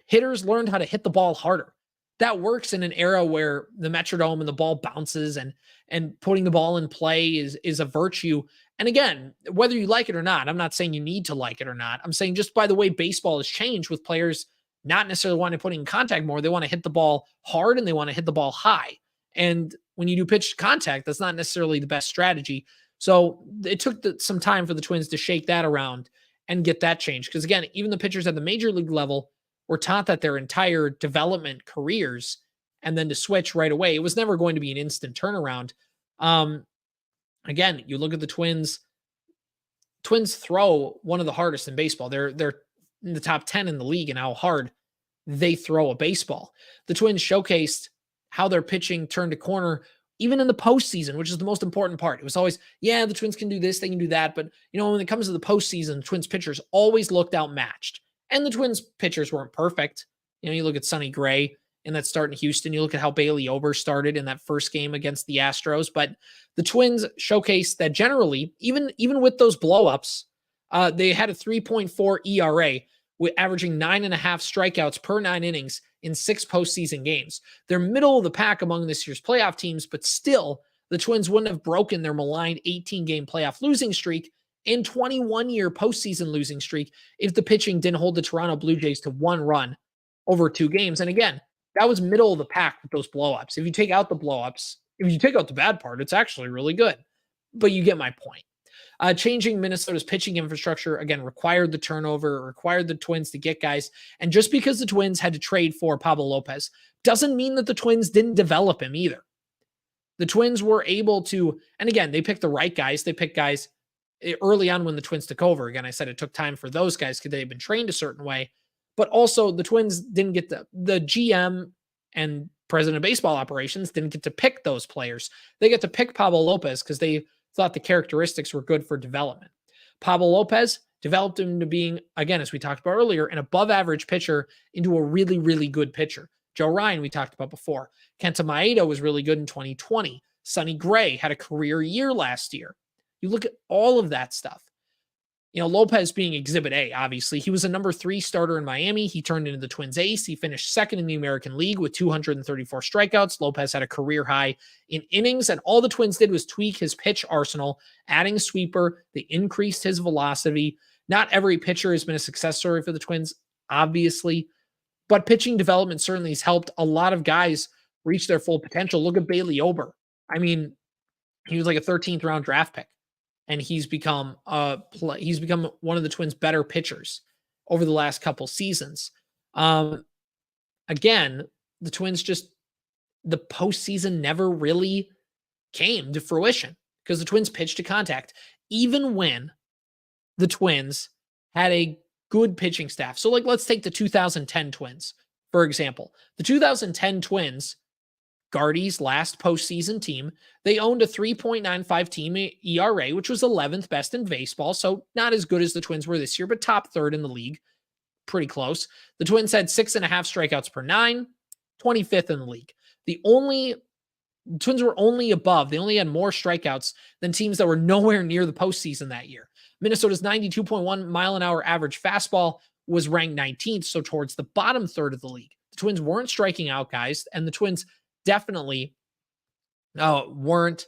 hitters learned how to hit the ball harder. That works in an era where the Metrodome and the ball bounces and putting the ball in play is a virtue. And again, whether you like it or not, I'm not saying you need to like it or not. I'm saying just by the way baseball has changed with players not necessarily wanting to put in contact more. They want to hit the ball hard and they want to hit the ball high. And when you do pitch to contact, that's not necessarily the best strategy. So it took some time for the Twins to shake that around and get that changed. Because again, even the pitchers at the major league level were taught that their entire development careers and then to switch right away. It was never going to be an instant turnaround. Again, you look at the Twins. Twins throw one of the hardest in baseball. They're in the top 10 in the league and how hard they throw a baseball. The Twins showcased how their pitching turned a corner even in the postseason, which is the most important part. It was always, the Twins can do this, they can do that. But, when it comes to the postseason, the Twins pitchers always looked outmatched. And the Twins pitchers weren't perfect. You look at Sonny Gray in that start in Houston. You look at how Bailey Ober started in that first game against the Astros. But the Twins showcased that generally, even with those blowups, they had a 3.4 ERA with averaging 9.5 strikeouts per 9 innings in 6 postseason games. They're middle of the pack among this year's playoff teams, but still, the Twins wouldn't have broken their maligned 18-game playoff losing streak and 21-year postseason losing streak if the pitching didn't hold the Toronto Blue Jays to 1 run over 2 games. And again, that was middle of the pack with those blowups. If you take out the blowups, if you take out the bad part, it's actually really good. But you get my point. Changing Minnesota's pitching infrastructure, again, required the turnover, required the Twins to get guys. And just because the Twins had to trade for Pablo Lopez doesn't mean that the Twins didn't develop him either. The Twins were able to, and again, they picked the right guys. They picked guys early on when the Twins took over. Again, I said it took time for those guys because they've been trained a certain way. But also the Twins didn't get the GM and president of baseball operations didn't get to pick those players. They get to pick Pablo Lopez because they thought the characteristics were good for development. Pablo Lopez developed him to being, again, as we talked about earlier, an above average pitcher into a really, really good pitcher. Joe Ryan, we talked about before. Kenta Maeda was really good in 2020. Sonny Gray had a career year last year. You look at all of that stuff. Lopez being exhibit A, obviously. He was a number 3 starter in Miami. He turned into the Twins ace. He finished second in the American League with 234 strikeouts. Lopez had a career high in innings, and all the Twins did was tweak his pitch arsenal, adding a sweeper. They increased his velocity. Not every pitcher has been a success story for the Twins, obviously, but pitching development certainly has helped a lot of guys reach their full potential. Look at Bailey Ober. I mean, he was like a 13th round draft pick. And he's become one of the Twins' better pitchers over the last couple seasons. Again, the Twins the postseason never really came to fruition because the Twins pitched to contact, even when the Twins had a good pitching staff. So, let's take the 2010 Twins, for example. The 2010 Twins, Gardy's last postseason team, they owned a 3.95 team ERA, which was 11th best in baseball. So not as good as the Twins were this year, but top 3rd in the league. Pretty close. The Twins had 6.5 strikeouts per 9, 25th in the league. The Twins were only above. They only had more strikeouts than teams that were nowhere near the postseason that year. Minnesota's 92.1 mile an hour average fastball was ranked 19th, so towards the bottom 3rd of the league. The Twins weren't striking out guys, and the Twins definitely weren't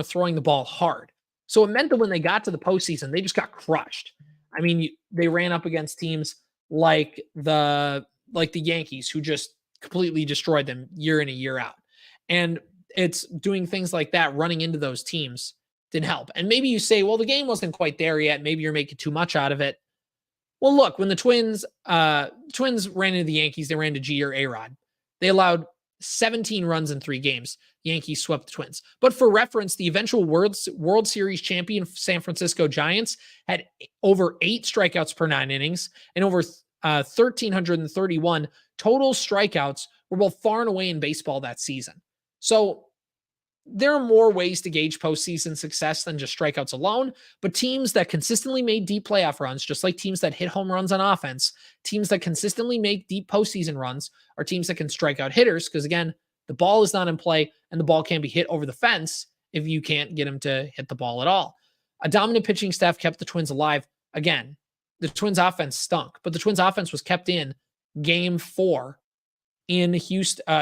throwing the ball hard. So it meant that when they got to the postseason, they just got crushed. I mean, they ran up against teams like the Yankees, who just completely destroyed them year in and year out. And it's doing things like that, running into those teams didn't help. And maybe you say, well, the game wasn't quite there yet. Maybe you're making too much out of it. Well, look, when the Twins ran into the Yankees, they ran into G or A-Rod. They allowed 17 runs in 3 games. Yankees swept the Twins. But for reference, the eventual World Series champion San Francisco Giants had over 8 strikeouts per 9 innings and over 1,331 total strikeouts, were both far and away in baseball that season. So there are more ways to gauge postseason success than just strikeouts alone, but teams that consistently made deep playoff runs, just like teams that hit home runs on offense, teams that consistently make deep postseason runs are teams that can strike out hitters, because again, the ball is not in play and the ball can't be hit over the fence if you can't get them to hit the ball at all. A dominant pitching staff kept the Twins alive. Again, the Twins offense stunk, but the Twins offense was kept in game 4 in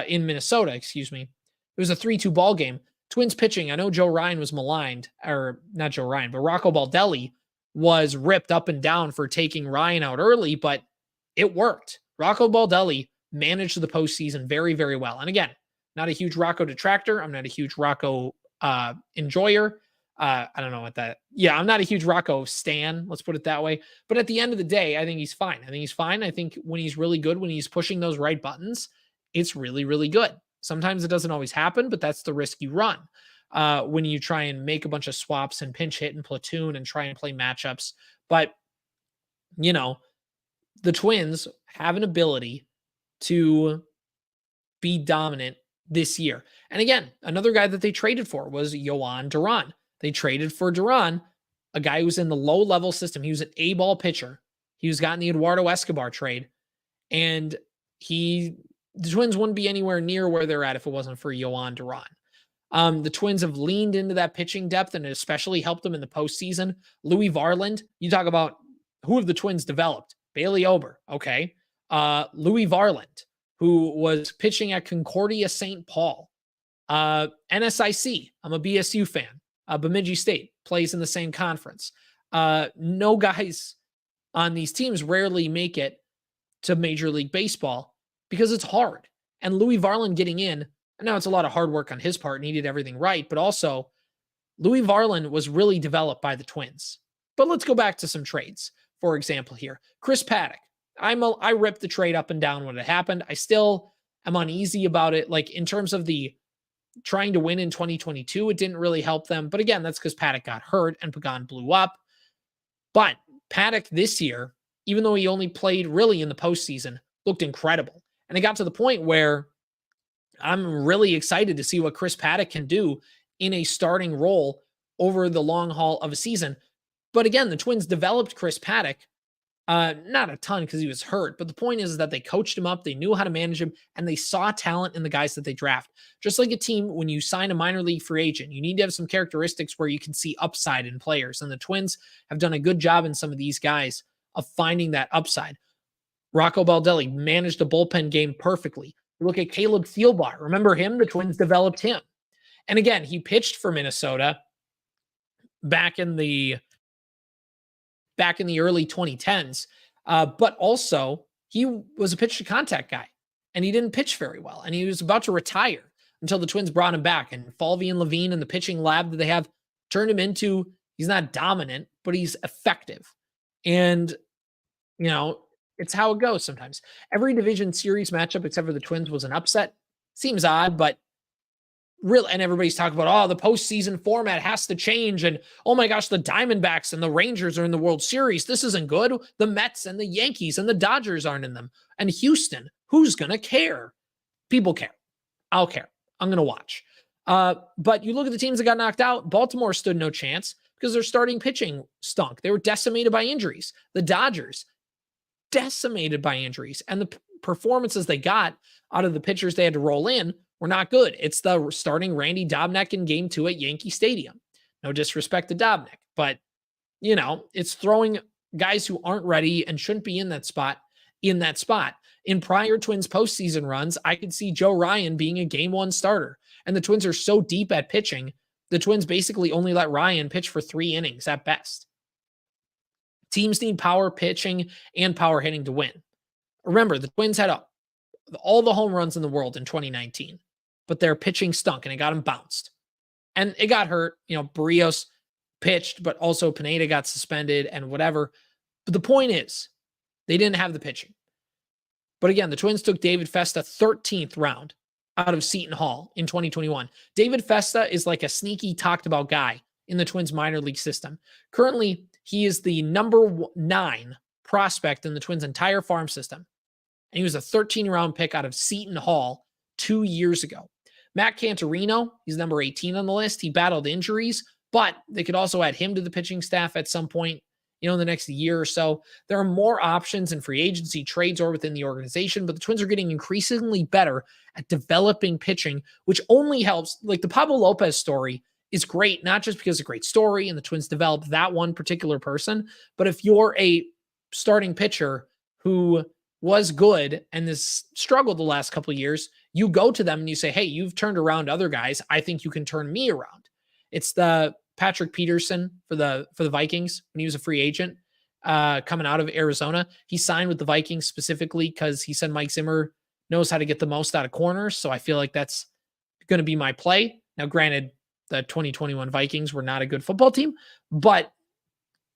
Minnesota, excuse me. It was a 3-2 ball game. Twins pitching, I know Joe Ryan was maligned, or not Joe Ryan, but Rocco Baldelli was ripped up and down for taking Ryan out early, but it worked. Rocco Baldelli managed the postseason very, very well. And again, not a huge Rocco detractor. I'm not a huge Rocco enjoyer. I don't know what that. Yeah, I'm not a huge Rocco stan. Let's put it that way. But at the end of the day, I think he's fine. I think when he's really good, when he's pushing those right buttons, it's really, really good. Sometimes it doesn't always happen, but that's the risk you run when you try and make a bunch of swaps and pinch hit and platoon and try and play matchups. But, you know, the Twins have an ability to be dominant this year. And again, another guy that they traded for was Yohan Duran. They traded for Duran, a guy who's in the low-level system. He was an A-ball pitcher. He was gotten the Eduardo Escobar trade, and the Twins wouldn't be anywhere near where they're at if it wasn't for Yohan Duran. The Twins have leaned into that pitching depth, and it especially helped them in the postseason. Louis Varland, you talk about who have the Twins developed? Bailey Ober, okay. Louis Varland, who was pitching at Concordia St. Paul. NSIC, I'm a BSU fan. Bemidji State plays in the same conference. No guys on these teams rarely make it to Major League Baseball because it's hard. And Louis Varland getting in, I know it's a lot of hard work on his part and he did everything right, but also Louis Varland was really developed by the Twins. But let's go back to some trades. For example here, Chris Paddock. I ripped the trade up and down when it happened. I still am uneasy about it. Like in terms of the trying to win in 2022, it didn't really help them. But again, that's because Paddock got hurt and Pagan blew up. But Paddock this year, even though he only played really in the postseason, looked incredible. And it got to the point where I'm really excited to see what Chris Paddock can do in a starting role over the long haul of a season. But again, the Twins developed Chris Paddock. Not a ton because he was hurt, but the point is that they coached him up, they knew how to manage him, and they saw talent in the guys that they draft. Just like a team, when you sign a minor league free agent, you need to have some characteristics where you can see upside in players, and the Twins have done a good job in some of these guys of finding that upside. Rocco Baldelli managed the bullpen game perfectly. Look at Caleb Thielbar. Remember him? The Twins developed him. And again, he pitched for Minnesota back in the early 2010s. But also he was a pitch to contact guy and he didn't pitch very well. And he was about to retire until the Twins brought him back, and Falvine and Levine and the pitching lab that they have turned him into, he's not dominant, but he's effective. And, you know, it's how it goes sometimes. Every division series matchup except for the Twins was an upset. Seems odd, but really, and everybody's talking about, the postseason format has to change. And oh my gosh, the Diamondbacks and the Rangers are in the World Series. This isn't good. The Mets and the Yankees and the Dodgers aren't in them. And Houston, who's going to care? People care. I'll care. I'm going to watch. But you look at the teams that got knocked out. Baltimore stood no chance because their starting pitching stunk. They were decimated by injuries. The Dodgers, decimated by injuries. And the performances they got out of the pitchers they had to roll in were not good. It's the starting Randy Dobnak in game 2 at Yankee Stadium. No disrespect to Dobnak, but you know, it's throwing guys who aren't ready and shouldn't be in that spot. In prior Twins postseason runs, I could see Joe Ryan being a game 1 starter. And the Twins are so deep at pitching, the Twins basically only let Ryan pitch for 3 innings at best. Teams need power pitching and power hitting to win. Remember, the Twins had all the home runs in the world in 2019. But their pitching stunk and it got them bounced. And it got hurt. You know, Barrios pitched, but also Pineda got suspended and whatever. But the point is, they didn't have the pitching. But again, the Twins took David Festa 13th round. out of Seton Hall in 2021. David Festa is like a sneaky talked about guy in the Twins minor league system. Currently, he is the number 9 prospect in the Twins' entire farm system. And he was a 13-round pick out of Seton Hall 2 years ago. Matt Cantorino, he's number 18 on the list. He battled injuries, but they could also add him to the pitching staff at some point, in the next year or so. There are more options in free agency, trades, or within the organization, but the Twins are getting increasingly better at developing pitching, which only helps. Like the Pablo Lopez story is great, not just because it's a great story and the Twins developed that one particular person, but if you're a starting pitcher who was good and has struggled the last couple of years, you go to them and you say, hey, you've turned around other guys. I think you can turn me around. It's the Patrick Peterson for the Vikings when he was a free agent coming out of Arizona. He signed with the Vikings specifically because he said Mike Zimmer knows how to get the most out of corners. So I feel like that's going to be my play. Now, granted, the 2021 Vikings were not a good football team, but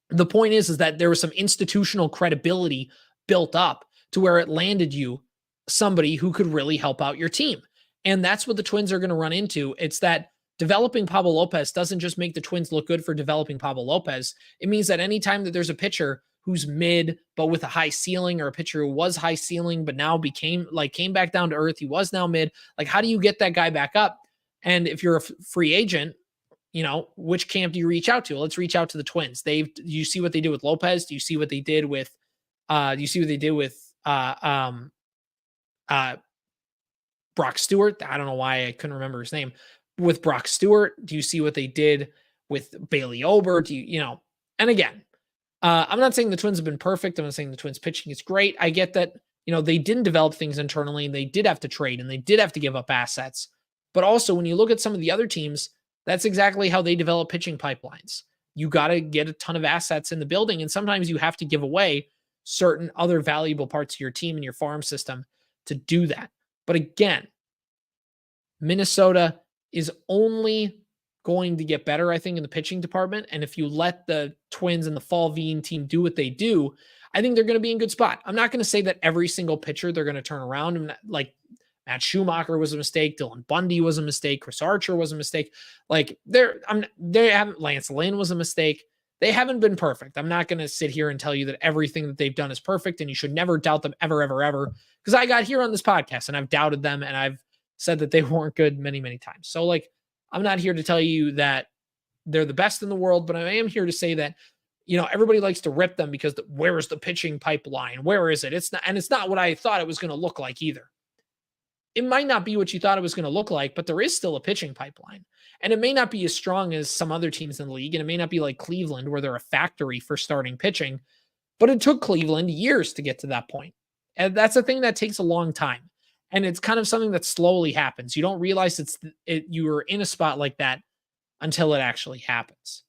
the point is that there was some institutional credibility built up to where it landed you somebody who could really help out your team. And that's what the Twins are going to run into. It's that developing Pablo Lopez doesn't just make the Twins look good for developing Pablo Lopez. It means that anytime that there's a pitcher who's mid, but with a high ceiling, or a pitcher who was high ceiling, but now came back down to earth, he was now mid. Like, how do you get that guy back up? And if you're a free agent, which camp do you reach out to? Let's reach out to the Twins. You see what they did with Lopez? Do you see what they did with, Brock Stewart? I don't know why I couldn't remember his name. With Brock Stewart, do you see what they did with Bailey Ober? And again, I'm not saying the Twins have been perfect. I'm not saying the Twins pitching is great. I get that, they didn't develop things internally and they did have to trade and they did have to give up assets. But also when you look at some of the other teams, that's exactly how they develop pitching pipelines. You got to get a ton of assets in the building. And sometimes you have to give away certain other valuable parts of your team and your farm system to do that. But again, Minnesota is only going to get better, I think, in the pitching department. And if you let the Twins and the Falvine team do what they do, I think they're going to be in good spot. I'm not going to say that every single pitcher they're going to turn around. And like Matt Schumacher was a mistake. Dylan Bundy was a mistake. Chris Archer was a mistake. Like Lance Lynn was a mistake. They haven't been perfect. I'm not going to sit here and tell you that everything that they've done is perfect and you should never doubt them ever, ever, ever. Because I got here on this podcast and I've doubted them and I've said that they weren't good many, many times. So I'm not here to tell you that they're the best in the world, but I am here to say that, everybody likes to rip them because where is the pitching pipeline? Where is it? It's not what I thought it was going to look like either. It might not be what you thought it was going to look like, but there is still a pitching pipeline. And it may not be as strong as some other teams in the league. And it may not be like Cleveland where they're a factory for starting pitching, but it took Cleveland years to get to that point. And that's a thing that takes a long time. And it's kind of something that slowly happens. You don't realize you are in a spot like that until it actually happens.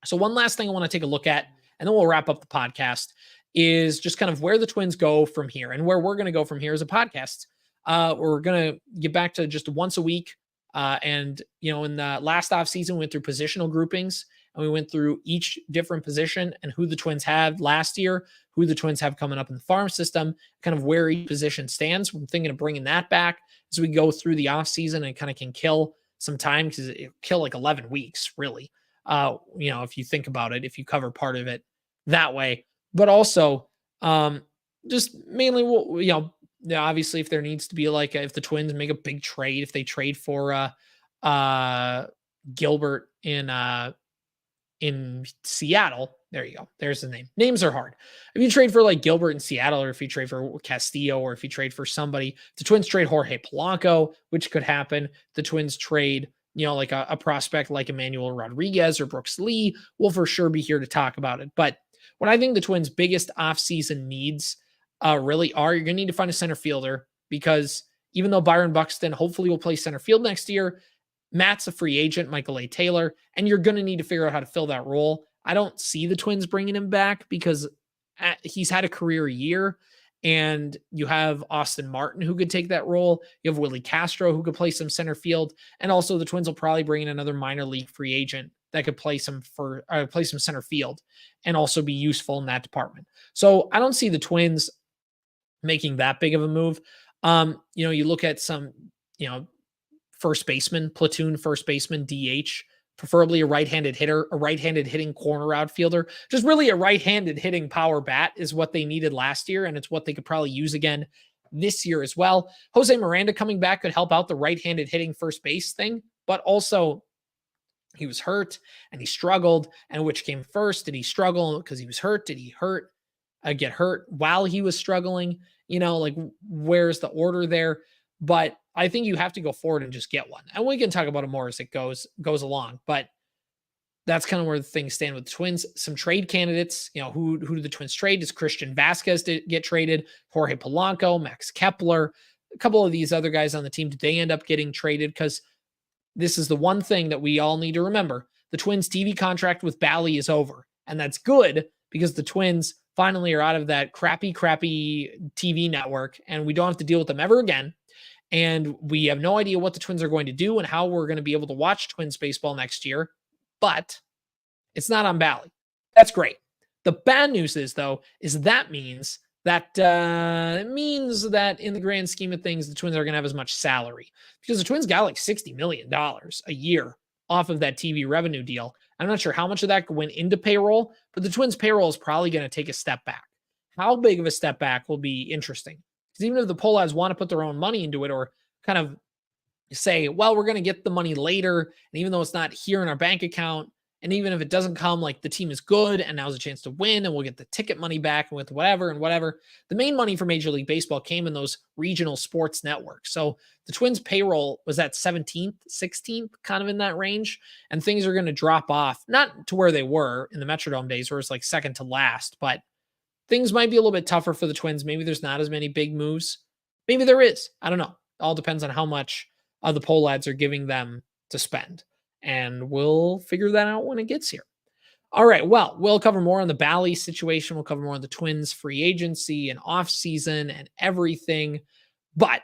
So one last thing I want to take a look at, and then we'll wrap up the podcast, is just kind of where the Twins go from here and where we're going to go from here as a podcast. We're going to get back to just once a week. In the last offseason, we went through positional groupings and we went through each different position and who the Twins had last year, who the Twins have coming up in the farm system, kind of where each position stands. I'm thinking of bringing that back as we go through the offseason and kind of can kill some time because it'll kill like 11 weeks, really. If you think about it, if you cover part of it that way, but also just mainly, obviously if there needs to be if the Twins make a big trade, if they trade for Gilbert in Seattle, there you go. There's the name. Names are hard. If you trade for Gilbert in Seattle, or if you trade for Castillo, or if you trade for somebody, the Twins trade Jorge Polanco, which could happen. The Twins trade, a prospect like Emmanuel Rodriguez or Brooks Lee. We'll for sure be here to talk about it. But what I think the Twins' biggest offseason needs really are, you're going to need to find a center fielder, because even though Byron Buxton hopefully will play center field next year, Matt's a free agent, Michael A. Taylor, and you're going to need to figure out how to fill that role. I don't see the Twins bringing him back because he's had a career year, and you have Austin Martin who could take that role. You have Willie Castro who could play some center field, and also the Twins will probably bring in another minor league free agent that could play some center field and also be useful in that department. So I don't see the Twins making that big of a move. You look at some first baseman, platoon first baseman, DH, preferably a right-handed hitter, a right-handed hitting corner outfielder, just really a right-handed hitting power bat is what they needed last year. And it's what they could probably use again this year as well. Jose Miranda coming back could help out the right-handed hitting first base thing, but also he was hurt and he struggled. And which came first? Did he struggle because he was hurt? Did he get hurt while he was struggling? Like where's the order there? But I think you have to go forward and just get one. And we can talk about it more as it goes along. But that's kind of where things stand with the Twins. Some trade candidates, who do the Twins trade? Does Christian Vasquez get traded? Jorge Polanco, Max Kepler, a couple of these other guys on the team, do they end up getting traded? Because this is the one thing that we all need to remember. The Twins TV contract with Bally is over. And that's good because the Twins finally are out of that crappy TV network and we don't have to deal with them ever again. And we have no idea what the Twins are going to do and how we're going to be able to watch Twins baseball next year. But it's not on Bally. That's great. The bad news is, though, that means that in the grand scheme of things, the Twins are going to have as much salary because the Twins got like $60 million a year off of that TV revenue deal. I'm not sure how much of that went into payroll, but the Twins payroll is probably going to take a step back. How big of a step back will be interesting. Because even if the Pohlads want to put their own money into it or kind of say, well, we're going to get the money later, and even though it's not here in our bank account, and even if it doesn't come, like the team is good and now's a chance to win and we'll get the ticket money back with whatever. The main money for Major League Baseball came in those regional sports networks. So the Twins payroll was at 17th, 16th, kind of in that range. And things are going to drop off, not to where they were in the Metrodome days where it's like second to last, but things might be a little bit tougher for the Twins. Maybe there's not as many big moves. Maybe there is. I don't know. It all depends on how much the Pohlads are giving them to spend. And we'll figure that out when it gets here. All right. Well, we'll cover more on the Bally situation. We'll cover more on the Twins free agency and offseason and everything. But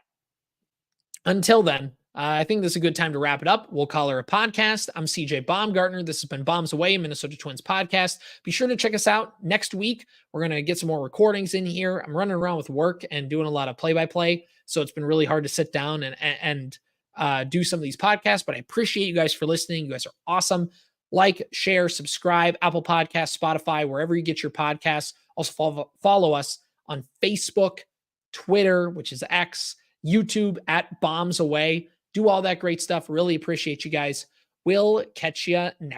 until then, I think this is a good time to wrap it up. We'll call her a podcast. I'm CJ Baumgartner. This has been Bombs Away, Minnesota Twins podcast. Be sure to check us out next week. We're going to get some more recordings in here. I'm running around with work and doing a lot of play-by-play. So it's been really hard to sit down and do some of these podcasts, but I appreciate you guys for listening. You guys are awesome. Like, share, subscribe, Apple Podcasts, Spotify, wherever you get your podcasts. Also follow us on Facebook, Twitter, which is X, YouTube at Bombs Away. Do all that great stuff. Really appreciate you guys. We'll catch you next